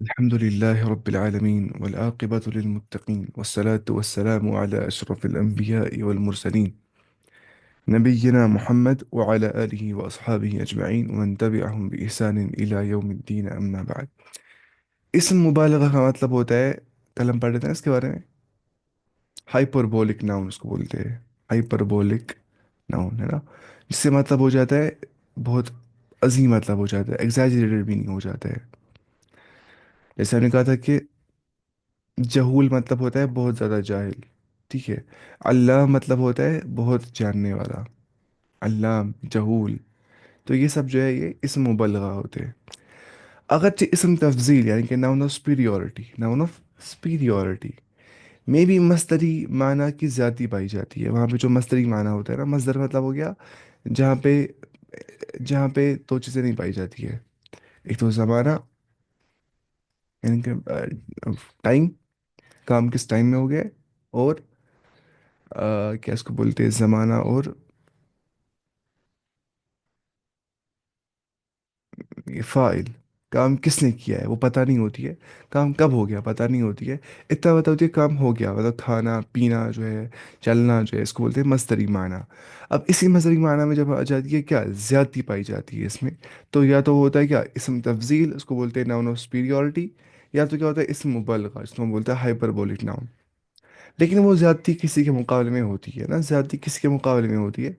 الحمد لله رب العالمين والعاقبة للمتقين والصلاة والسلام على أشرف الأنبياء والمرسلين نبينا محمد وعلى آله وأصحابه أجمعين ومن تبعهم بإحسان إلى يوم الدين أما بعد. اسم مبالغہ کا مطلب ہوتا ہے، کل ہم پڑھ رہے تھے نا اس کے بارے میں، ہائپربولک ناؤن اس کو بولتے ہیں. ہائپربولک ناؤن ہے نا، جس سے مطلب ہو جاتا ہے بہت عظیم، مطلب ہو جاتا ہے ایگزیجریٹڈ بھی نہیں ہو جاتا ہے. جیسے ہم نے کہا تھا کہ جہول مطلب ہوتا ہے بہت زیادہ جاہل. ٹھیک ہے. اللہ مطلب ہوتا ہے بہت جاننے والا. علام، جہول، تو یہ سب جو ہے یہ اسم مبلغہ ہوتے ہیں. اگرچہ اسم تفضیل یعنی کہ noun of superiority، noun of superiority میں بھی مصدری معنی کی زیادتی پائی جاتی ہے. وہاں پہ جو مصدری معنی ہوتا ہے نا، مصدر مطلب ہو گیا جہاں پہ دو چیزیں نہیں پائی جاتی ہے. ایک تو زمانہ، یعنی کہ ٹائم، کام کس ٹائم میں ہو گیا ہے، اور کیا اس کو بولتے ہیں، زمانہ اور یہ فاعل. کام کس نے کیا ہے وہ پتہ نہیں ہوتی ہے، کام کب ہو گیا پتہ نہیں ہوتی ہے. اتنا پتہ ہوتی ہے کام ہو گیا، مطلب کھانا پینا جو ہے، چلنا جو ہے، اس کو بولتے ہیں مصدری معنی. اب اسی مصدری معنی میں جب آ جاتی ہے کیا زیادتی پائی جاتی ہے اس میں، تو یا تو ہوتا ہے کیا اسم تفضیل، اس کو بولتے ہیں ناؤن آف superiority، یا تو کیا ہوتا ہے اسم مبالغہ، اس کو ہم بولتے ہیں ہائپربولک ناؤن. لیکن وہ زیادتی کسی کے مقابلے میں ہوتی ہے نا، زیادتی کسی کے مقابلے میں ہوتی ہے.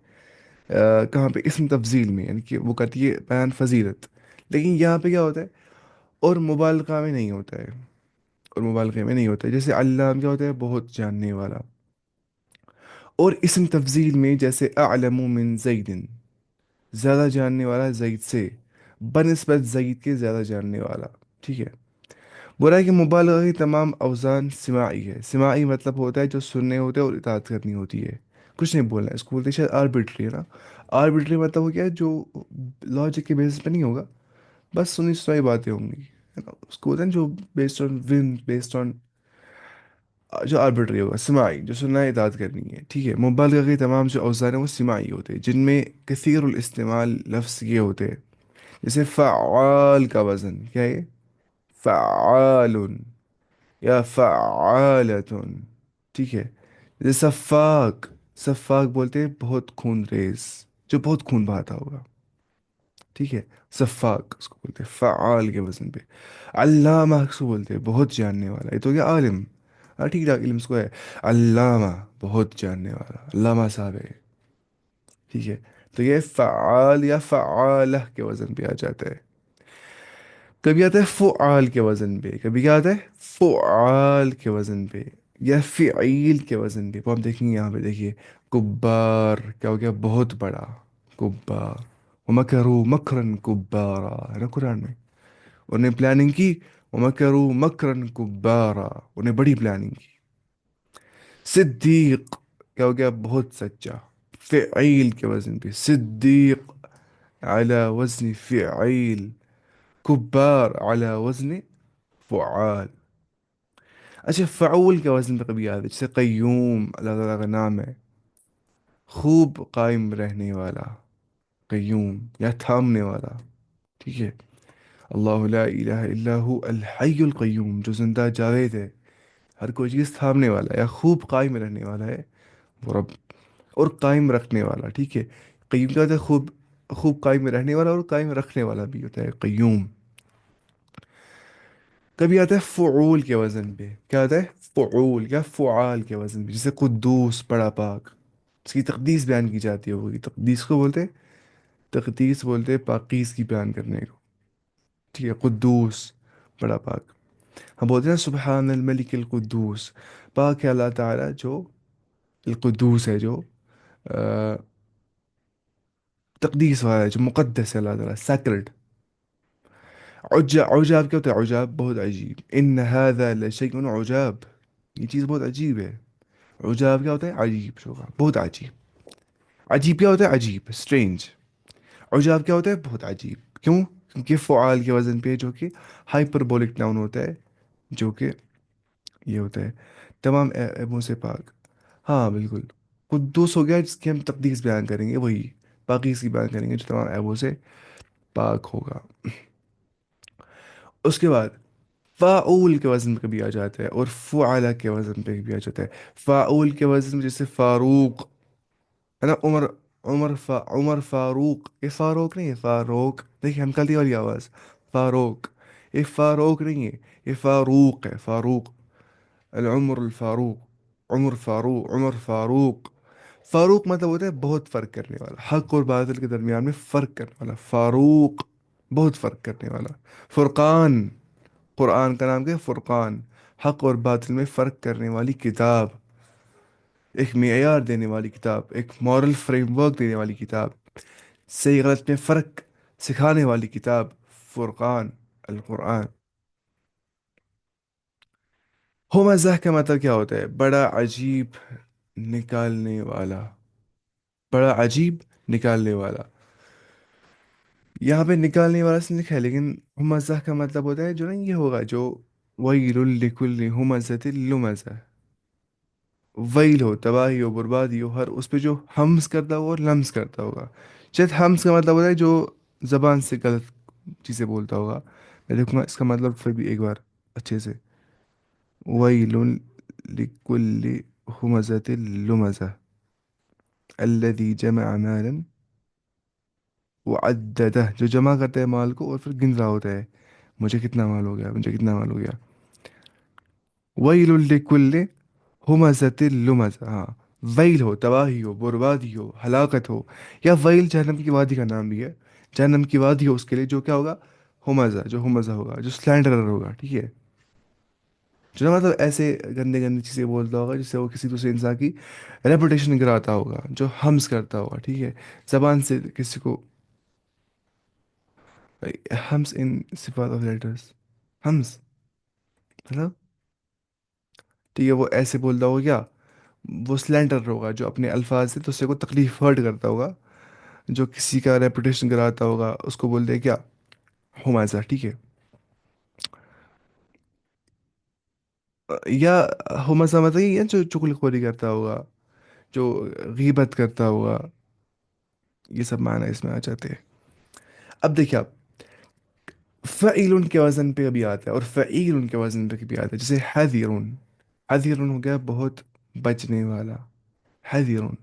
کہاں پہ اسم تفضیل میں، یعنی کہ وہ کرتی ہے بیان فضیلت. لیکن یہاں پہ کیا ہوتا ہے، اور مبالغہ میں نہیں ہوتا ہے، اور مبالغے میں نہیں ہوتا ہے. جیسے علام کیا ہوتا ہے بہت جاننے والا. اور اسم تفضیل میں جیسے اعلم من زید، زیادہ جاننے والا زید سے، بنسبت زید کے زیادہ جاننے والا. ٹھیک ہے. برا ہے کہ مبالغہ کی تمام اوزان سماعی ہے. سماعی مطلب ہوتا ہے جو سننے ہوتے ہیں اور اطاعت کرنی ہوتی ہے، کچھ نہیں بولنا ہے. اس کو بولتے ہیں شاید آربٹری ہے نا. آربٹری مطلب ہو گیا جو لاجک کے بیسس پہ نہیں ہوگا، بس سنی سنائی باتیں ہوں گی، ہے نا. اس کو بولتے ہیں جو based on one, based on, جو آربٹری ہوگا سماعی، جو سننا ہے اطاعت کرنی ہے. ٹھیک ہے. مبالغہ کی تمام جو اوزان ہیں وہ سماعی ہوتے ہیں، جن میں کثیر الاستعمال لفظ یہ ہوتے ہیں. جیسے فعال کا وزن کیا ہے، فعال یا فعالتن. ٹھیک ہے. جیسے سفاک، سفاک بولتے ہیں بہت خون ریز، جو بہت خون بہاتا ہوگا. ٹھیک ہے. سفاک اس کو بولتے ہیں فعال کے وزن پہ. علامہ اس کو بولتے ہیں بہت جاننے والا. یہ تو کیا عالم، ہاں ٹھیک ٹھاک علم اس کو ہے. علامہ بہت جاننے والا، علامہ صاحب ہے. ٹھیک ہے. تو یہ فعال یا فعالہ کے وزن پہ آ جاتا ہے. کبھی آتا ہے فعال کے وزن پہ، کبھی کیا آتا ہے فعال کے وزن پہ، یا فعیل کے وزن پہ. وہ ہم دیکھیں گے یہاں پہ، دیکھیے کبار کیا ہو گیا بہت بڑا، کبار. ومکروا مکرن کبارا ہے نا قرآن میں. انہوں نے پلاننگ کی، ومکروا مکرن کبارا، انہیں بڑی پلاننگ کی. صدیق کیا ہو گیا بہت سچا، فعیل کے وزن پہ صدیق، على وزن فعیل. کبار على وزن فعال. اچھا فعول کے وزن پہ کبھی یاد ہے، جیسے قیوم اللہ تعالیٰ کا نام ہے. خوب قائم رہنے والا، قیوم یا تھامنے والا. ٹھیک ہے. اللہ لا الہ الا هو الحی القیوم، جو زندہ جاوید ہے، ہر کوئی چیز تھامنے والا یا خوب قائم رہنے والا ہے وہ رب. اور قائم رکھنے والا. ٹھیک ہے. قیوم کیا ہوتا ہے، خوب خوب قائم رہنے والا اور قائم رکھنے والا بھی ہوتا ہے قیوم. کبھی آتا ہے فعول کے وزن پہ، کیا آتا ہے فعول یا فعال کے وزن پہ. جیسے قدوس بڑا پاک، اس کی تقدیس بیان کی جاتی ہے. وہ کی تقدیس کو بولتے ہیں، تقدیس بولتے ہیں پاکیز کی بیان کرنے کو. ٹھیک ہے. قدوس بڑا پاک. ہم بولتے ہیں نا سبحان الملک القدوس، پاک ہے اللہ تعالیٰ جو القدوس ہے، جو آ، تقدیس والا ہے، جو مقدس ہے اللہ تعالیٰ، سیکرڈ. عجاب کیا ہوتا ہے، عجاب بہت عجیب. ان هذا لشیء عجاب، یہ چیز بہت عجیب ہے. عجاب کیا ہوتا ہے، عجیب شوگا، بہت عجیب. عجیب کیا ہوتا ہے، عجیب، اسٹرینج. عجاب کیا ہوتا ہے، بہت عجیب. کیوں؟ کیونکہ فعال کے وزن پہ جو کہ ہائپربولک ناؤن ہوتا ہے، جو کہ یہ ہوتا ہے تمام عیبوں سے پاک. ہاں بالکل. قدوس ہو گیا جس کی ہم تقدیس بیان کریں گے، وہی پاکیز کی بیان کریں گے جو تمام عیبوں سے پاک ہوگا. اس کے بعد فاعول کے وزن پہ بھی آ جاتا ہے اور فعلا کے وزن پہ بھی آ جاتا ہے. فاعول کے وزن میں جیسے فاروق ہے نا. عمر، عمر فاروق. یہ فاروق نہیں ہے، فاروق. دیکھیے ہم کل والی آواز فاروق. یہ فاروق نہیں ہے، یہ فاروق ہے، فاروق. العمر الفاروق. عمر فاروق، عمر فاروق. فاروق مطلب ہوتا ہے بہت فرق کرنے والا، حق اور باطل کے درمیان میں فرق کرنے والا فاروق. بہت فرق کرنے والا. فرقان. قرآن کا نام کیا ہے؟ فرقان. حق اور باطل میں فرق کرنے والی کتاب. ایک معیار دینے والی کتاب، ایک مورل فریم ورک دینے والی کتاب، صحیح غلط میں فرق سکھانے والی کتاب. فرقان. القرآن. ہومزہ کا مطلب کیا ہوتا ہے؟ بڑا عجیب نکالنے والا. بڑا عجیب نکالنے والا. یہاں پہ نکالنے والا سے لکھا ہے، لیکن ہومزہ کا مطلب ہوتا ہے جو نا یہ ہوگا جو ویل لکل ہومزہ لمزہ. ویل ہو، تباہی ہو، بربادی ہو، ہر اس پہ جو ہمس کرتا ہوگا اور لمس کرتا ہوگا. شاید ہمس کا مطلب ہوتا ہے جو زبان سے غلط چیزیں بولتا ہوگا. میں دیکھوں گا اس کا مطلب پھر بھی ایک بار اچھے سے. ویل لکل ہمزة لمزة الذي جمع مالا وعدده. جو جمع کرتا ہے مال کو اور پھر گن رہا ہوتا ہے مجھے کتنا مال ہو گیا، مجھے کتنا مال ہو گیا. ویل لکل ہمزة لمزة. ہاں. ویل ہو، تباہی ہو، بربادی ہو، ہلاکت ہو. یا ویل جہنم کی وادی کا نام بھی ہے. جہنم کی وادی ہو اس کے لیے جو کیا ہوگا؟ ہمزہ. جو ہمزہ ہوگا، جو سلینڈرر ہوگا، ٹھیک ہے. جو نا مطلب ایسے گندے گندی چیزیں بولتا ہوگا جس سے وہ کسی دوسرے انسان کی ریپوٹیشن گراتا ہوگا، جو ہمس کرتا ہوگا، ٹھیک ہے. زبان سے کسی کو ہمس ان صفات آف لیٹرس. ہمس مطلب ٹھیک ہے، وہ ایسے بولتا ہوگا کیا؟ وہ سلینڈر ہوگا جو اپنے الفاظ سے دوسرے کو تکلیف ہرٹ کرتا ہوگا، جو کسی کا ریپوٹیشن گراتا ہوگا اس کو بولتے ہیں کیا؟ ہمازہ. ٹھیک ہے. یا ہمازہ مطلب یہ ہے جو چغل خوری کرتا ہوگا، جو غیبت کرتا ہوگا. یہ سب معنی اس میں آ جاتے ہیں. اب دیکھیے آپ، فعیل کے وزن پہ بھی آتا ہے اور فعیل کے وزن پہ بھی آتا ہے. جیسے حذرون. حذرون ہو گیا بہت بچنے والا، حذرون.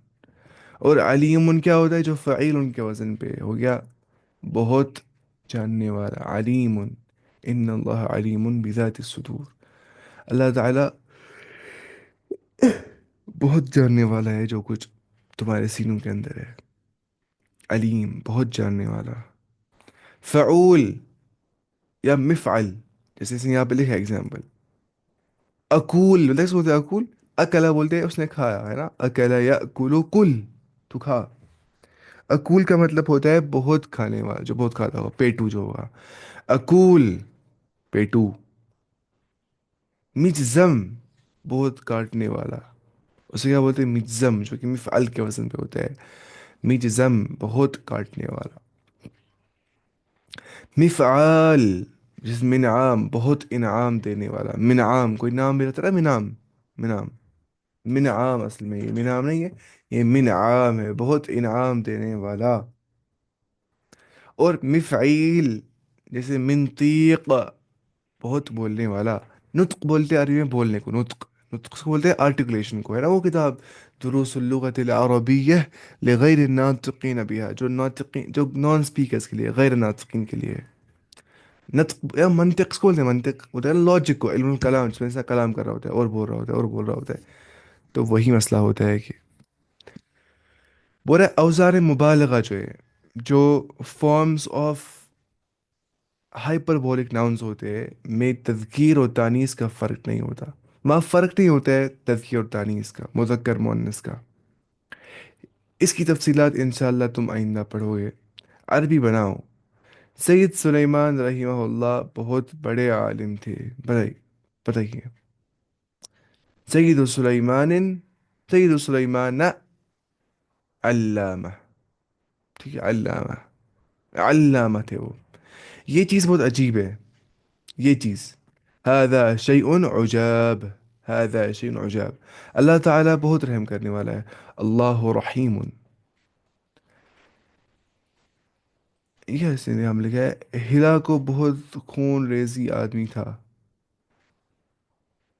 اور علیم کیا ہوتا ہے؟ جو فعیل کے وزن پہ ہو گیا بہت جاننے والا، علیم. ان اللہ علیم بذات الصدور. اللہ تعالیٰ بہت جاننے والا ہے جو کچھ تمہارے سینوں کے اندر ہے. علیم، بہت جاننے والا. فعول یا مفعل. جیسے اس نے یہاں پہ لکھا ایگزامپل اکول. مطلب اس کو بولتے ہیں اکول. اکلا بولتے ہیں اس نے کھایا ہے نا، اکلا یا کلو کل، تو کھا. اکول کا مطلب ہوتا ہے بہت کھانے والا، جو بہت کھاتا ہوگا، پیٹو جو ہوگا. اکول، پیٹو. مجزم، بہت کاٹنے والا. اسے کیا بولتے ہیں؟ مجزم، جو کہ مفعل کے وزن پہ ہوتا ہے. مجزم، بہت کاٹنے والا. مفعال، جس منعام، بہت انعام دینے والا. منعام کوئی نام بھی رہتا ہے نا، منعام. منعام، منعام اصل میں یہ منعام نہیں ہے، یہ منعام ہے، بہت انعام دینے والا. اور مفعیل جیسے منطیق، بہت بولنے والا. نطق بولتے ہیں عربی میں بولنے کو، نطق. نطق کو بولتے ہیں آرٹیکولیشن کو، ہے نا وہ کتاب دروس اللغة العربية لغیر الناطقین بها، جو ناطقین، جو نان سپیکرز کے لیے، غیر ناطقین کے لیے. نطق یا منطق کو بولتے ہیں. منطق ہوتا ہے لاجک کو، علم الکلام، جس میں انسان کلام کر رہا ہوتا ہے اور بول رہا ہوتا ہے اور بول رہا ہوتا ہے. تو وہی مسئلہ ہوتا ہے کہ بول رہا ہے اوزار مبالغہ جو ہے، جو فارمز آف ہائپربولک ناؤنز ہوتے ہیں میں تذکیر و تانیث کا فرق نہیں ہوتا. وہاں فرق نہیں ہوتا ہے تذکیر اور تانیث کا، مذکر مؤنث کا. اس کی تفصیلات انشاءاللہ تم آئندہ پڑھو گے. عربی بناؤ. سید سلیمان رحمہ اللہ بہت بڑے عالم تھے. بتائیے، بتائیے. سید سلیمان، سید سلیمان علامہ. ٹھیک ہے، علامہ، علامہ تھے وہ. یہ چیز بہت عجیب ہے، یہ چیز. هذا شيء عجاب، هذا شيء عجاب. اللہ تعالیٰ بہت رحم کرنے والا ہے. اللہ رحیم. یہ اس نے ہم لکھا ہے ہلا کو بہت خون ریزی آدمی تھا.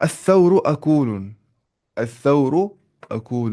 الثور أكول، الثور أكول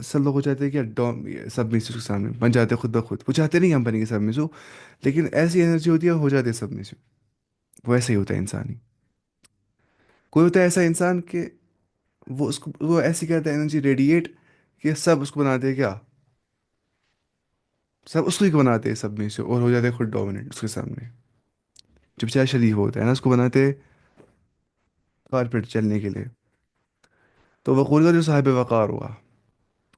سب لوگ ہو جاتے ہیں کہ ڈوم سب میسو کے سامنے بن جاتے ہیں خود بخود، وہ چاہتے نہیں ہم بنیں گے سب میسو، لیکن ایسی انرجی ہوتی ہے ہو جاتے ہیں سب میسو. وہ ایسا ہی ہوتا ہے انسان ہی. کوئی ہوتا ہے ایسا انسان کہ وہ اس کو وہ ایسی کرتا ہے انرجی ریڈیٹ کہ سب اس کو بناتے ہیں کیا، سب اس کو ہی بناتے ہیں سب میں سے، اور ہو جاتے ہیں خود ڈومیننٹ اس کے سامنے. جو بےچارا شریف ہوتا ہے نا اس کو بناتے ہیں کارپیٹ چلنے کے لیے. تو وقور کا جو صاحب وقار ہوا،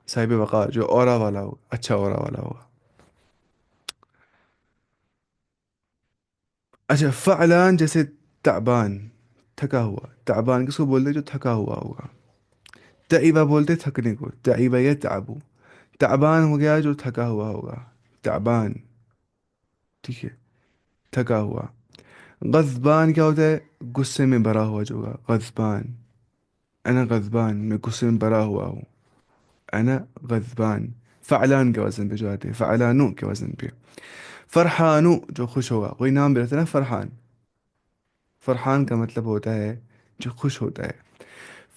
صاحب وقار جو اورا والا ہو، اچھا اورا والا ہوگا. اچھا فعلان جیسے تعبان، تھکا ہوا. تعبان کس کو بولتے ہیں جو تھکا ہوا ہوگا. تعیبہ بولتے تھکنے کو، تعیبہ یا تعبو. تعبان ہو گیا جو تھکا ہوا ہوگا، تعبان. ٹھیک ہے، تھکا ہوا. غضبان کیا ہوتا ہے، غصے میں بھرا ہوا جو ہوگا، غضبان. انا غضبان، میں غصے میں بھرا ہوا ہوں. انا غضبان. فعلان کے وزن پہ جو آتے ہیں، فعلانو کے وزن پہ. فرحانو جو خوش ہوگا، کوئی نام بھی رہتا ہے نا فرحان. فرحان کا مطلب ہوتا ہے جو خوش ہوتا ہے.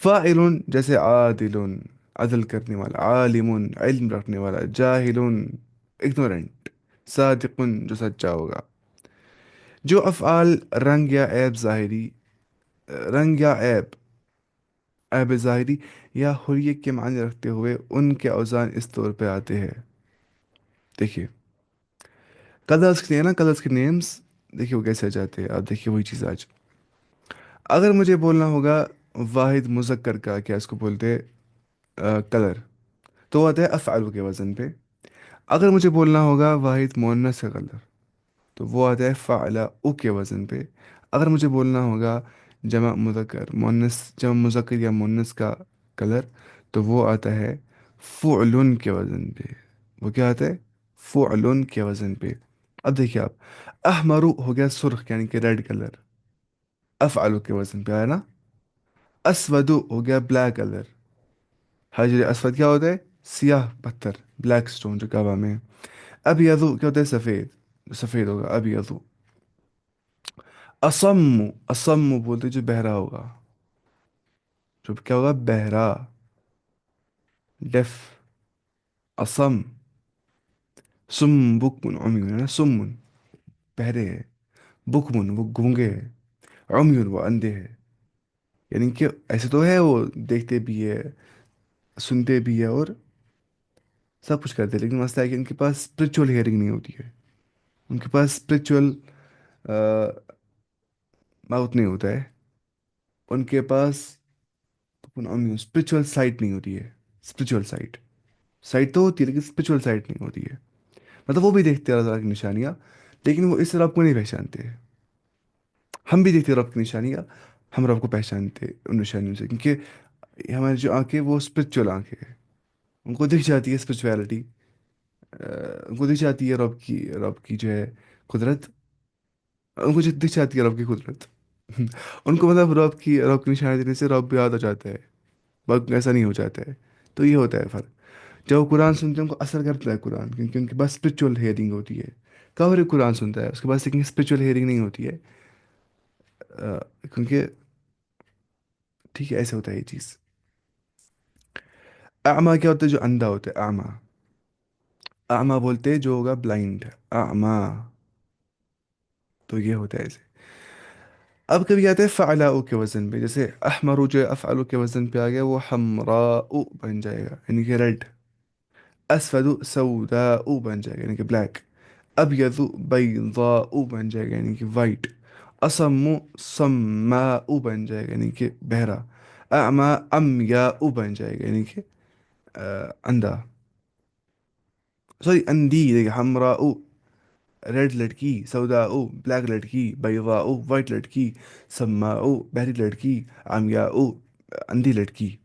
فاعل جیسے عادل، عدل کرنے والا. عالم علم رکھنے والا. جاہل اگنورنٹ. صادق جو سچا ہوگا. جو افعال رنگ یا عیب ظاہری، رنگ یا عیب، عیب ظاہری یا حریت کے معنی رکھتے ہوئے ان کے اوزان اس طور پہ آتے ہیں. دیکھیے کلرس کے نا، کلرس کے نیمز دیکھیے وہ کیسے آ جاتے ہیں. آپ دیکھیے وہی چیز آج اگر مجھے بولنا ہوگا واحد مذکر کا کیا اس کو بولتے کلر، تو وہ آتا ہے افعال کے وزن پہ. اگر مجھے بولنا ہوگا واحد مؤنث کا کلر، تو وہ آتا ہے فعلا او کے وزن پہ. اگر مجھے بولنا ہوگا جمع مذکر مؤنث، جمع مذکر یا مؤنث کا کلر، تو وہ آتا ہے فعلن کے وزن پہ. وہ کیا آتا ہے، فعلن کے وزن پہ. اب دیکھیے آپ، احمرو ہو گیا سرخ یعنی کہ ریڈ کلر، افعلو کے وزن پہ آیا نا. اسودو ہو گیا بلیک کلر. حجر اسود کیا ہوتا ہے، سیاہ پتھر، بلیک سٹون جو کعبہ میں ہے. ابیضو کیا ہوتا ہے سفید، سفید ہوگا ابیضو. اصم، اصم بولتے جو بہرا ہوگا، جو کیا ہوگا بہرا، ڈیف. اصم. سم بکمن عمیون ہے، سمن بہرے ہے. بکمن وہ گونگے ہے. عمیون وہ اندھے ہے. یعنی کہ ایسے تو ہے وہ دیکھتے بھی ہے، سنتے بھی ہے اور سب کچھ کرتے ہیں، لیکن مسئلہ ہے کہ ان کے پاس اسپرچل ہیئرنگ نہیں ہوتی ہے. ان کے پاس اسپرچل ماؤتھ نہیں ہوتا ہے. ان کے پاس اسپرچل سائٹ نہیں ہوتی ہے. اسپرچل سائٹ، سائٹ تو ہوتی ہے لیکن اسپرچل سائٹ نہیں ہوتی ہے. مطلب وہ بھی دیکھتے ہیں اللہ تعالیٰ کی نشانیاں، لیکن وہ اس رب کو نہیں پہچانتے. ہم بھی دیکھتے ہیں رب کی نشانیاں، ہم رب کو پہچانتے ہیں ان نشانیوں سے، کیونکہ ہماری جو آنکھیں وہ اسپرچل آنکھیں ہیں. ان کو دکھ جاتی ہے اسپرچویلٹی، ان کو دکھ جاتی ہے رب کی جو ہے قدرت. ان کو جو دکھ جاتی ہے رب کی قدرت. ان کو مطلب رب کی نشانی دینے سے رب یاد ہو جاتا ہے، وقت ایسا نہیں ہو جاتا ہے. تو یہ ہوتا ہے فرق. جب وہ قرآن سنتے ہیں ان کو اثر کرتا ہے قرآن، کیونکہ ان کے پاس اسپرچل ہیئرنگ ہوتی ہے. کور قرآن سنتا ہے اس کے پاس لیکن اسپرچل ہیئرنگ نہیں ہوتی ہے. کیونکہ ٹھیک ہے ایسے ہوتا ہے یہ چیز. اعمى کیا ہوتا ہے جو اندھا ہوتا ہے، اعمى. اعمى بولتے ہیں جو ہوگا بلائنڈ، اعمى. تو یہ ہوتا ہے ایسے. اب کبھی آتے ہیں فعلاء کے وزن پہ، جیسے احمر جو ہے افعل کے وزن پہ آ گیا، وہ حمراء بن جائے گا یعنی کہ ریڈ. اسود سوداء بن جائے گا یعنی کہ بلیک. ابیض بیضاء بن جائے گا یعنی کہ وائٹ. اصم صماء بن جائے گا یعنی کہ بہرا. اعمى عمياء بن جائے گا یعنی کہ اندھا. سوری اندھی، دیکھیں حمراء ریڈ لڑکی، سوداء بلیک لڑکی، بیضاء وائٹ لڑکی، سماء بہری لڑکی، عمياء اندھی لڑکی.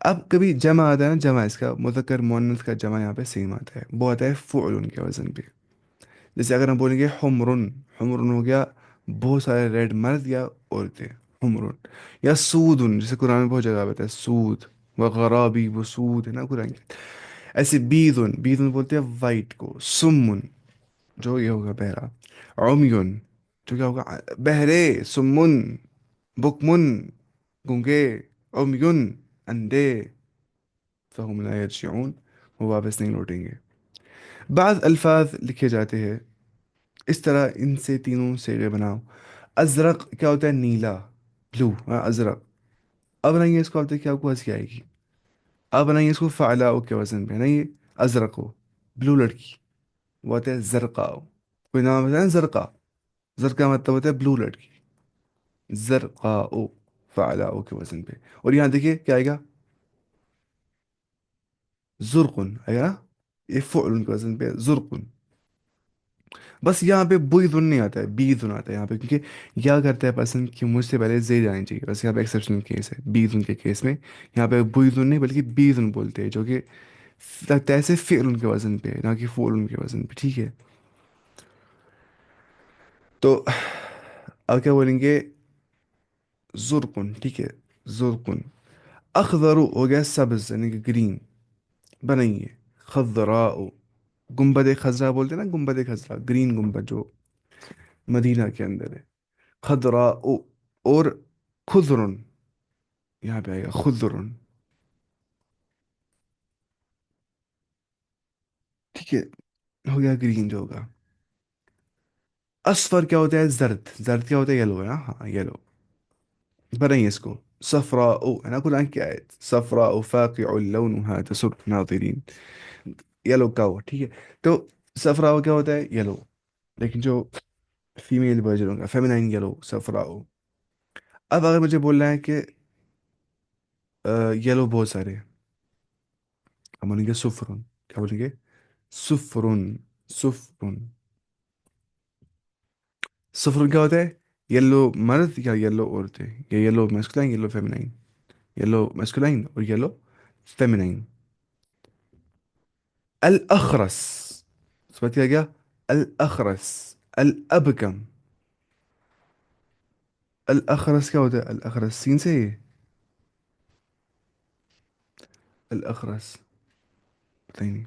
اب کبھی جمع آتا ہے نا، جمع اس کا مذکر مؤنث کا جمع یہاں پہ سیم آتا ہے، وہ آتا ہے فعل کے وزن پہ. جیسے اگر ہم بولیں گے حمرن، حمرن ہو گیا بہت سارے ریڈ مرد یا عورتیں، حمرن. یا سودن جیسے قرآن میں بہت جگہ آتا ہے سود، وغرابی وہ سود ہے نا قرآن کی. ایسے بیدن، بیدن بولتے ہیں وائٹ کو. سمن جو یہ ہوگا بہرا. عمیون جو کیا ہوگا بہرے. سمن بکمن گونگے. عمیون اندھے. فہم لا یرجعون، وہ واپس نہیں لوٹیں گے۔ بعض الفاظ لکھے جاتے ہیں اس طرح، ان سے تینوں سیغے بناؤ۔ ازرق کیا ہوتا ہے؟ نیلا، بلو، ہاں ازرق۔ اب بنائیے اس کو، اب دیکھیے آپ کو ہنسی آئے گی۔ اب بنائیے اس کو فعلاؤ کے وزن پہ، نہیں ازرق ہو، بلو لڑکی، وہ ہوتا ہے زرقاء۔ کوئی نام ہوتا ہے نا زرقاء، زرقاء مطلب ہوتا ہے بلو لڑکی، زرقاء، فعلاؤ کے وزن پہ۔ اور یہاں دیکھیے کیا آئے گا؟ زرقن آئے گا نا، یہ فعل کے وزن پہ زرقن۔ بس یہاں پہ بوئذن نہیں آتا ہے، بیذن آتا ہے یہاں پہ، کیونکہ کیا کرتا ہے پسند کہ مجھ سے پہلے زید آنی چاہیے، بس یہاں پہ ایکسیپشنل کیس ہے بیذن کے کیس میں۔ یہاں پہ بوئذن نہیں بلکہ بیذن بولتے ہیں، جو کہ لگتا ہے ایسے فعل ان کے وزن پہ، نہ کہ فعل ان کے وزن پہ، ٹھیک ہے؟ تو اب کیا بولیں گے؟ زرقن، ٹھیک ہے، زرقن۔ اخضر ہو گیا سبز یعنی کہ گرین، بنائیے خضراء، گنبد خضرا بولتے ہیں نا، گنبد خضرا، گرین گنبد جو مدینہ کے اندر ہے، خضراء۔ اور خضرن، یہاں پہ آئے گا خضرن، ٹھیک ہے، ہو گیا گرین جو ہوگا۔ اصفر کیا ہوتا ہے؟ زرد، زرد کیا ہوتا ہے؟ یلو ہے نا، ہاں یلو، بنائیے اس کو صفراء ہے نا، قرآن کی آیت صفراء فاقع لونها تسر ناظرین، یلو کا ہوا، ٹھیک ہے؟ تو صفراء کیا ہوتا ہے؟ یلو، لیکن جو فیمیل ورژن ہوگا فیمینائن یلو، صفراء۔ اب اگر مجھے بولنا ہے کہ یلو بہت سارے، ہم بولیں گے سفرن، کیا بولیں گے؟ سفرن، سفرن، سفرن کیا ہوتا ہے؟ یلو مرد یا یلو عورتیں، یا یلو میسکلائن یلو فیمینائن، یلو میسکلائن اور یلو فیمینائن۔ الاخرس، سمجھ کیا گیا؟ الاخرس، الابکم، الاخرس کیا ہوتا ہے؟ الاخرس سین سے ہے، الاخرس پتہ ہی نہیں،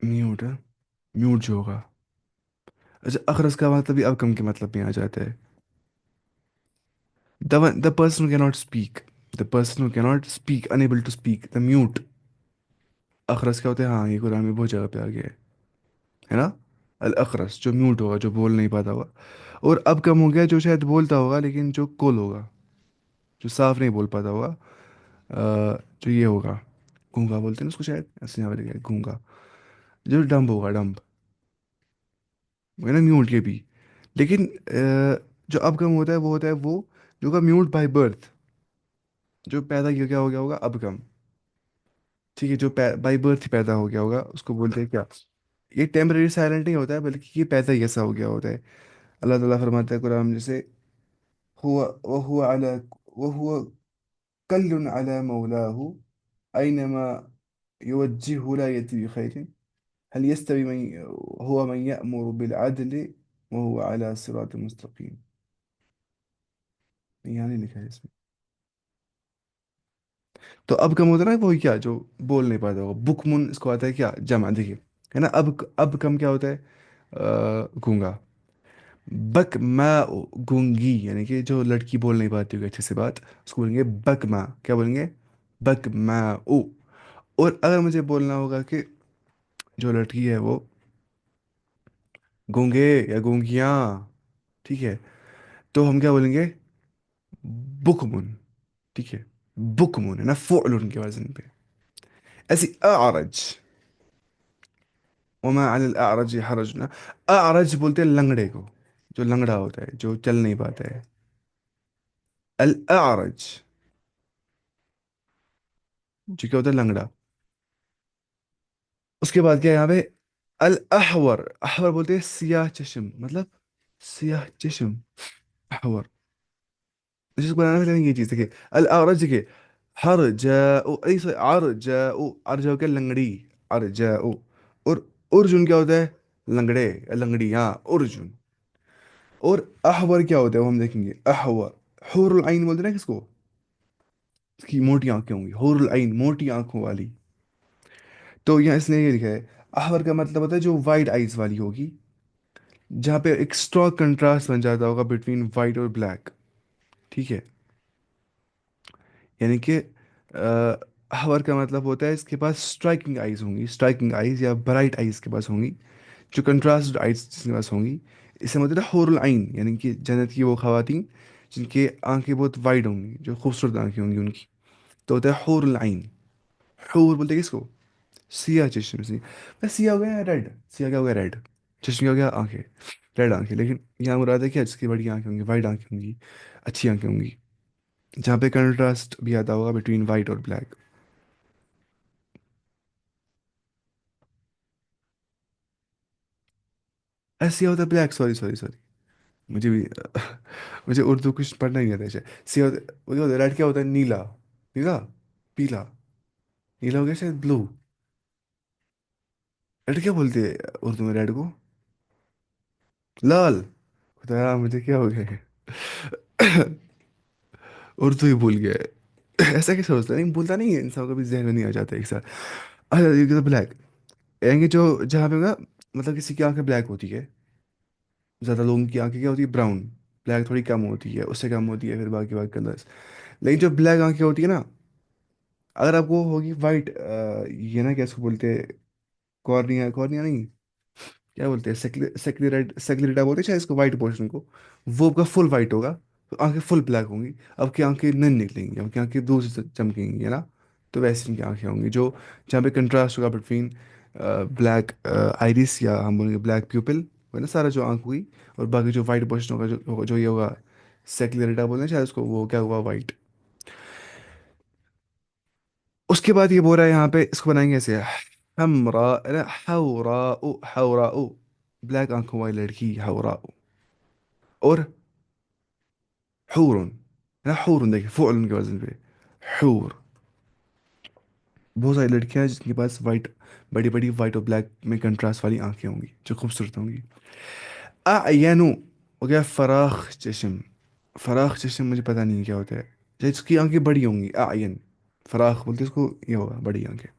میوٹ ہے، میوٹ جو ہوگا۔ اچھا اخرس کا مطلب بھی ابکم کے مطلب میں آ جاتا ہے، the person who cannot speak، the person who cannot speak unable to speak the mute، اخرس کیا ہوتا ہے؟ ہاں یہ قرآن میں بہت جگہ پہ آ گیا ہے نا، الاخرس جو میوٹ ہوگا، جو بول نہیں پاتا ہوگا۔ اور اب کم ہو گیا جو شاید بولتا ہوگا لیکن جو کول ہوگا، جو صاف نہیں بول پاتا ہوگا، جو یہ ہوگا گونگا بولتے ہیں نا اس کو، شاید ایسے یہاں پہ گونگا، جو ڈمب ہوگا، ڈمب، وہ ہے نا میوٹ یہ بھی۔ لیکن جو اب کم ہوتا ہے وہ ہوتا ہے وہ جو ہوگا میوٹ بائی برتھ، جو پیدا کیا ہو گیا ہوگا اب کم، ٹھیک ہے، جو بائی برتھ پیدا ہو گیا ہوگا اس کو بولتے ہیں کیا؟ یہ ٹیمپرری سائلنٹ نہیں ہوتا ہے بلکہ یہ پیدا ہی ایسا ہو گیا ہوتا ہے۔ اللہ تعالیٰ فرماتا ہے قرآن میں جیسے هو وهو على وهو كل على مولاه أينما يوجهه لا يأتي بخير، هل يستوي من هو من يأمر بالعدل وهو على صراط مستقيم، يعني لکھا ہے اس میں۔ تو اب کم ہوتا ہے نا، وہی کیا جو بول نہیں پاتا ہوگا، بک من اس کو آتا ہے کیا؟ جمع، دیکھیے ہے نا، اب کم کیا ہوتا ہے؟ گونگا۔ بک ما، گونگی یعنی کہ جو لڑکی بول نہیں پاتی ہوگی اچھے سے بات، اس کو بولیں گے بک ما، کیا بولیں گے؟ بک ما او۔ اور اگر مجھے بولنا ہوگا کہ جو لڑکی ہے وہ گونگے یا گونگیاں، ٹھیک ہے، تو ہم کیا بولیں گے؟ بکمن، ٹھیک ہے، بکمن ہے نا، فعل ان کے وزن پہ۔ ایسی اعرج، وما علی الاعرج حرج نا، اعرج بولتے ہیں لنگڑے کو، جو لنگڑا ہوتا ہے، جو چل نہیں پاتا ہے، الاعرج، جو کیا ہوتا ہے؟ لنگڑا۔ اس کے بعد کیا ہے یہاں پہ؟ الاحور، احور بولتے ہیں سیاہ چشم، مطلب سیاہ چشم، احور، جس کو بنانا ہے یہ چیز دیکھیے، الاعرج دیکھیے، ہر جاء ای ار جاء، ار جاء کے لنگڑی، ار جاء۔ اور ارجن کیا ہوتا ہے؟ لنگڑے، لنگڑی، ہاں ارجن۔ اور احور کیا ہوتا ہے وہ ہم دیکھیں گے، احور، حور العین بولتے ہیں نا کس کو؟ اس کی موٹی آنکھیں ہوں گی، حور العین موٹی آنکھوں والی۔ تو یہاں اس نے یہ لکھا ہے، احور کا مطلب ہوتا ہے جو وائٹ آئیز والی ہوگی، جہاں پہ ایک اسٹراک کنٹراسٹ بن جاتا ہوگا بٹوین وائٹ اور بلیک، ٹھیک ہے؟ یعنی کہ ہور کا مطلب ہوتا ہے اس کے پاس اسٹرائکنگ آئیز ہوں گی، اسٹرائکنگ آئیز یا برائٹ آئیز کے پاس ہوں گی، جو کنٹراسٹ آئیز جس کے پاس ہوں گی. اس سے مطلب ہے حور العین، یعنی کہ جنت کی وہ خواتین جن کے آنکھیں بہت وائڈ ہوں گی، جو خوبصورت آنکھیں ہوں گی ان کی. تو ہوتا ہے حور العین. حور بولتے ہیں کس کو؟ سیاہ چشم سے. بس سیاہ ہو گیا ریڈ، سیاہ کیا ہو گیا ریڈ، چشم کیا ہو گیا آنکھیں، ریڈ آنکھیں. لیکن یہاں مراد ہے کیا؟ جس کی بڑی آنکھیں ہوں گی، وائڈ آنکھیں ہوں گی، اچھی آنکھیں ہوں گی، جہاں پہ کنٹراسٹ بھی آتا ہوگا بٹوین وائٹ اور بلیک. ایسے ہوتا ہے بلیک، سوری سوری سوری. مجھے بھی مجھے اردو کچھ پڑھنا ہی نہیں آتا ہے. سیاہ وہ جو ہوتا ہے ریڈ، کیا ہوتا ہے؟ نیلا. نیلا، پیلا. نیلا ہو گیا شاید بلو. ریڈ کیا بولتے ہیں اردو میں ریڈ کو؟ لال. خدا مجھے کیا ہو گیا ہے اردو ہی بھول گیا ہے. ایسا کیسے ہوتا ہے؟ نہیں بولتا نہیں ہے انسان کو بھی ذہن میں نہیں آ جاتا ایک ساتھ. اچھا یہ تو بلیک یعنی کہ جو جہاں پہ ہوگا، مطلب کسی کی آنکھیں بلیک ہوتی ہے، زیادہ لوگوں کی آنکھیں کیا ہوتی ہے؟ براؤن. بلیک تھوڑی کم ہوتی ہے، اس سے کم ہوتی ہے پھر باقی باقی کلرس. لیکن جو بلیک آنکھیں ہوتی ہے نا، اگر آپ کو ہوگی وائٹ، یہ نا کیا اس کو بولتے ہیں، کارنیا، کارنیا نہیں، کیا بولتے ہیں، سیکلیریٹ، سیکلیریٹا بولتے ہیں شاید اس کو، وائٹ پورشن کو. وہ آپ کا فل وائٹ ہوگا، تو آنکھیں فل بلیک ہوں گی. آپ کی آنکھیں نن نکلیں گی، آپ کی آنکھیں دور سے چمکیں گی، ہے نا. تو ویسی ان کی آنکھیں ہوں گی جو جہاں پہ کنٹراسٹ ہوگا بٹوین بلیک آئرس، یا ہم بولیں گے بلیک پیپل، ہے نا، سارا جو آنکھ ہوئی، اور باقی جو وائٹ پورشن ہوگا، جو یہ ہوگا سیکلیریٹا بولتے ہیں شاید اس کو، وہ کیا ہوا؟ وائٹ. اس کے بعد یہ بول رہا ہے یہاں پہ، اس کو بنائیں گے ایسے، حمراء، حوراء، حوراء، بلیک آنکھوں والی لڑکی حوراء. اور حور، نا حور دیکھیں فعل کے وزن پہ، حور. بہت ساری لڑکیاں ہیں جن کے پاس وائٹ، بڑی بڑی وائٹ اور بلیک میں کنٹراسٹ والی آنکھیں ہوں گی، جو خوبصورت ہوں گی. اعینو ہو گیا فراخ چشم. فراخ چشم مجھے پتہ نہیں کیا ہوتا ہے. جس کی آنکھیں بڑی ہوں گی، اعین. فراخ بولتے ہیں اس کو، یہ ہوگا بڑی آنکھیں.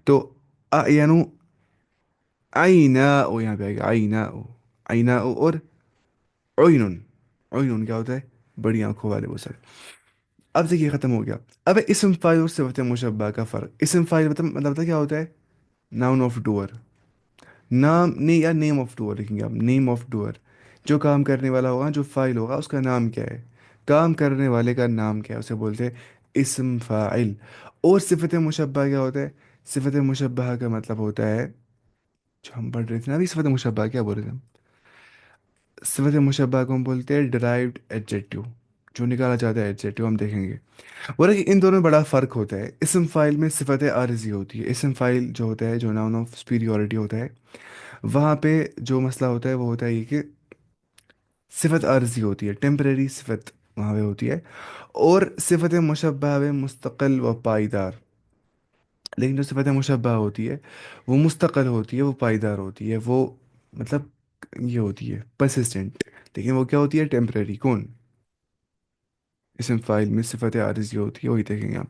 تو اعینو، آئینہ، یہاں پہ آئے گا آئینہ، آئینہ. اور عینن، عینن کیا ہوتا ہے؟ بڑی آنکھوں والے وہ سب. اب تک یہ ختم ہو گیا. اب اسم فاعل اور صفت مشبہ کا فرق. اسم فاعل مطلب پتہ کیا ہوتا ہے؟ ناؤن آف ڈور. نام نہیں یا نیم آف ڈور لکھیں گے آپ، نیم آف ڈور. جو کام کرنے والا ہوگا، جو فاعل ہوگا، اس کا نام کیا ہے؟ کام کرنے والے کا نام کیا ہے، اسے بولتے ہیں اسم فاعل. اور صفت مشبہ کیا ہوتا ہے؟ صفت مشبہ کا مطلب ہوتا ہے، جو ہم پڑھ رہے تھے نا ابھی، صفت مشبہ کیا بول رہے تھے ہم؟ صفت مشبہ کو ہم بولتے ہیں ڈرائیوڈ ایڈجیکٹو. جو نکالا جاتا ہے ایڈجیکٹو، ہم دیکھیں گے. اور ان دونوں میں بڑا فرق ہوتا ہے. اسم فائل میں صفت عارضی ہوتی ہے. اسم فائل جو ہوتا ہے، جو ناؤن آف سپیریورٹی ہوتا ہے، وہاں پہ جو مسئلہ ہوتا ہے وہ ہوتا ہے یہ کہ صفت عارضی ہوتی ہے، ٹیمپریری صفت وہاں پہ ہوتی ہے. اور صفت مشبہ میں مستقل و پائیدار. لیکن جو صفت مشبہ ہوتی ہے وہ مستقل ہوتی ہے، وہ پائیدار ہوتی ہے، وہ مطلب یہ ہوتی ہے پرسسٹنٹ. لیکن وہ کیا ہوتی ہے؟ ٹیمپریری. کون؟ اسم فائل میں صفت عارضی ہوتی ہے، وہی دیکھیں گے آپ.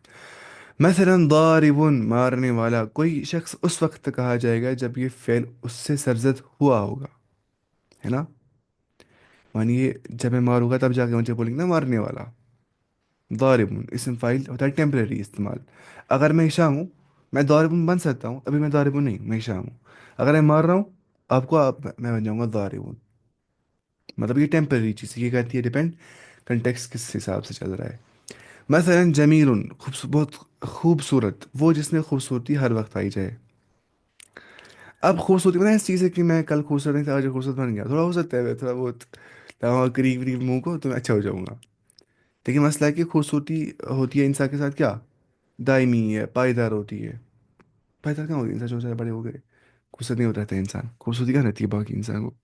مثلا ضارب، مارنے والا. کوئی شخص اس وقت کہا جائے گا جب یہ فعل اس سے سرزد ہوا ہوگا، ہے نا. مانیے جب میں ماروں گا تب جا کے مجھے بولیں گے نا مارنے والا. ضارب اسم فائل ہوتا ہے ٹیمپریری استعمال. اگر میں شاہ ہوں، میں ضارب بن سکتا ہوں، ابھی میں ضارب نہیں، میں شاہ ہوں. اگر میں مار رہا ہوں آپ کو، میں بن جاؤں گا ضارب. مطلب یہ ٹیمپریری چیز، یہ کرتی ہے ڈپینڈ کنٹیکس کس حساب سے چل رہا ہے. مثلا جمیل، بہت خوبصورت، وہ جس میں خوبصورتی ہر وقت پائی جائے. اب خوبصورتی میں اس چیز ہے کہ میں کل خوبصورت نہیں تھا، آج خوبصورت بن گیا. تھوڑا ہو سکتا ہے تھوڑا بہت لگاؤں قریب قریب منہ کو تو میں اچھا ہو جاؤں گا. لیکن مسئلہ ہے کہ خوبصورتی ہوتی ہے انسان کے ساتھ کیا؟ دائمی ہے، پائیدار ہوتی ہے. پائیدار کہاں ہوتی ہے؟ انسان جو بڑے ہو گئے خوبصورت نہیں ہوتا رہتا ہے انسان. خوبصورتی کہاں رہتی ہے باقی انسان کو؟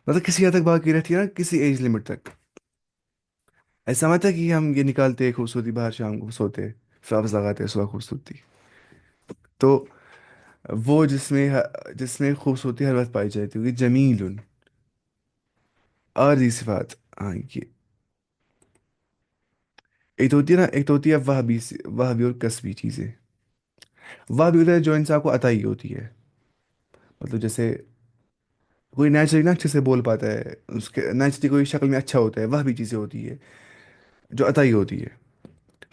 مطلب کسی حد تک باقی رہتی ہے نا، کسی ایج لمٹ تک. ایسا مت ہے کہ ہم یہ نکالتے خوبصورتی باہر، شام کو سوتے فلابس لگاتے صبح خوبصورتی. تو وہ جس میں خوبصورتی ہر وقت پائی جاتی ہوگی، جمیل. عارضی صفات، ہاں یہ ایک تو ہوتی ہے نا، ایک تو ہوتی ہے وہابی اور کسبی چیزیں. وہابی ہوتا ہے جو انسان کو عطائی ہوتی ہے. مطلب جیسے کوئی نیچرلی نا اچھے سے بول پاتا ہے، اس کے نیچرلی کوئی شکل میں اچھا ہوتا ہے، وہ بھی چیزیں ہوتی ہے جو عطائی ہوتی ہے.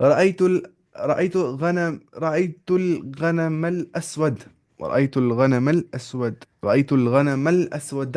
رأيت رأيت غنم، رأيت الغنم الأسود، رأيت الغنم الأسود، رأيت الغنم الأسود،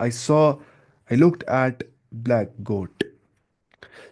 I saw, I looked at black goat.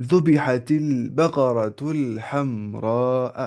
ذبحت البقرة Alhamra,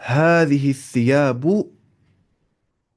هذه الثياب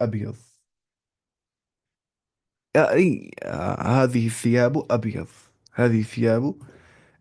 أبيض، أي هذه الثياب أبيض، هذه الثياب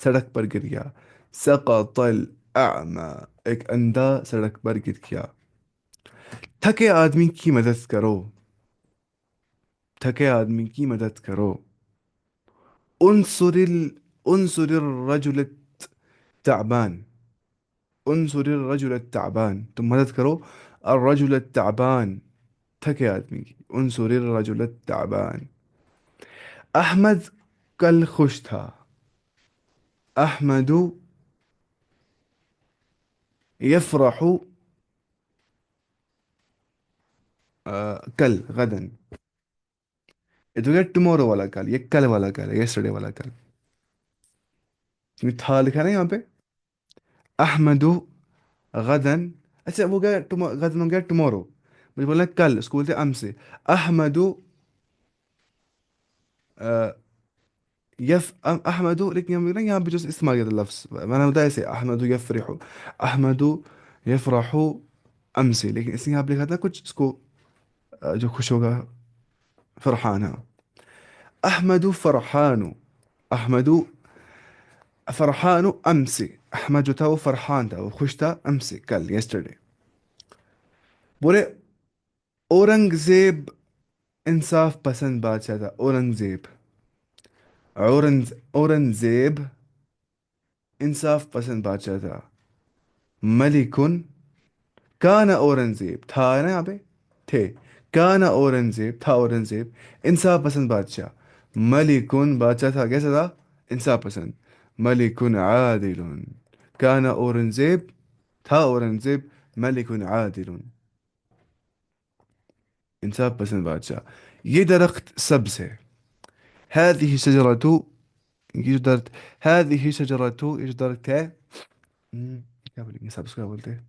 سڑک پر گر گیا. سقط الاعمى. ایک اندھا سڑک پر گر گیا. تھکے آدمی کی مدد کرو. تھکے آدمی کی مدد کرو. انصر انصر الرجل التعبان. انصر الرجل التعبان. تم مدد کرو الرجل التعبان. تھکے آدمی کی. انصر الرجل التعبان. احمد کل خوش تھا. احمد يفرح کل غدا. یہ تو ٹمورو والا کل، یہ کل والا کل ہے، یسٹرڈے والا کل. کیونکہ تھا لکھا نا یہاں پہ. احمد غدا. اچھا وہ گیا غدا ہو گیا ٹمورو. مجھے بولنا ہے کل، اسکول تھے ام سے. احمد احمد، لیکن یہاں پہ جو استعمال کیا تھا لفظ میں نے بتایا ایسے احمد یفرح. احمد یفرح ام سے، لیکن اس نے یہاں پہ لکھا تھا کچھ اس کو جو خوش ہوگا فرحان. ہاں. احمد فرحان. احمد فرحان ام سے. احمد جو تھا وہ فرحان تھا، وہ خوش تھا ام سے، کل، یسٹرڈے. بولے اورنگزیب انصاف پسند بادشاہ تھا. اورنگزیب. اورنگزیب انصاف پسند بادشاہ تھا. ملکن. کانا اورنگزیب تھا نا یہاں پہ، تھے. کانا اورنگزیب تھا اورنگزیب انصاف پسند بادشاہ. ملکن بادشاہ تھا کیسا تھا؟ انصاف پسند. ملکن عادل. کانا اورنگزیب تھا اورنگزیب ملکن عادل انصاف پسند بادشاہ. یہ درخت سبز ہے. هذه شجرة. یہ جو درخت، هذه شجرة، یہ جو درخت ہے. کیا بولیں گے سبز، کیا بولتے ہیں؟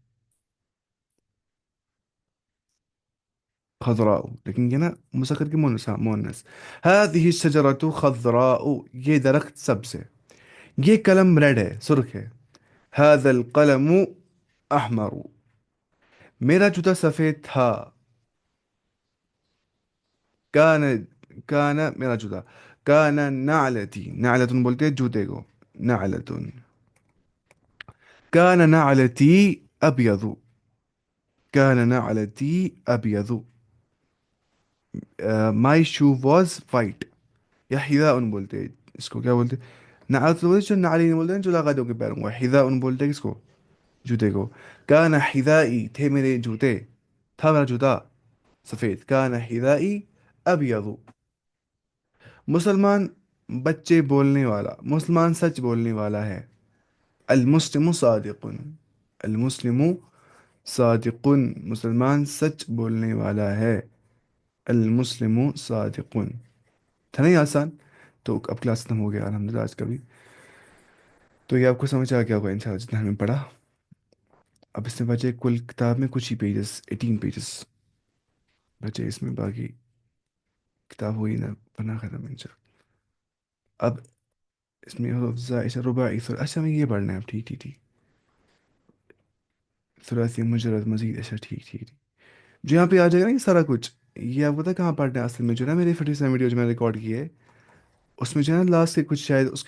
خضراء. لیکن یہ نا مسکر کی مونس. هذه الشجرة خضراء. یہ درخت سبز ہے. یہ قلم ریڈ ہے، سرخ ہے. هذا القلم احمر. میرا جوتا سفید تھا. كان كان میرا جوتا. كان نعلتي. نعلة بولتے ہیں جوتے کو. نعلة. كان نعلتي أبيض. كان نعلتي أبيض. مائی شو واز وائٹ. یا حذاء بولتے ہیں اس کو، کیا بولتے ہیں؟ نعلت بولتے ہیں جو نعلین بولتے ہیں جو لگاتے ہیں ان کے پیروں کو. حذاء بولتے ہیں کس کو؟ جوتے کو. كان حذائي. تھے میرے جوتے. تھا میرا جوتا سفید. كان حذائي أبيض. مسلمان بچے بولنے والا. مسلمان سچ بولنے والا ہے. المسلم صادق. المسلم صادق. مسلمان سچ بولنے والا ہے. المسلم صادق. تھا نہیں آسان؟ تو اب کلاس ختم ہو گیا الحمدللہ آج کا بھی. تو یہ آپ کو سمجھ آ گیا ہوگا انشاءاللہ جتنا ہمیں پڑھا. اب اس میں بچے کل کتاب میں کچھ ہی پیجز، 18 پیجز بچے اس میں، باقی کتاب ہوئی نا پڑھنا ختم انشاءاللہ. اب اس میں حفظہ عشاء رباعی اچھا ہمیں یہ پڑھنا ہے اب. ٹھیک ٹھیک ٹھیک. ثلاثی مجرد مزید. اچھا ٹھیک ٹھیک ٹھیک. جو یہاں پہ آ جائے گا نا یہ سارا کچھ، یہ آپ کو پتا کہاں پڑھنا ہے اصل میں. جو نا میری 57 ویڈیو جو میں نے ریکارڈ کی ہے اس میں جو ہے نا لاسٹ کے کچھ شاید اس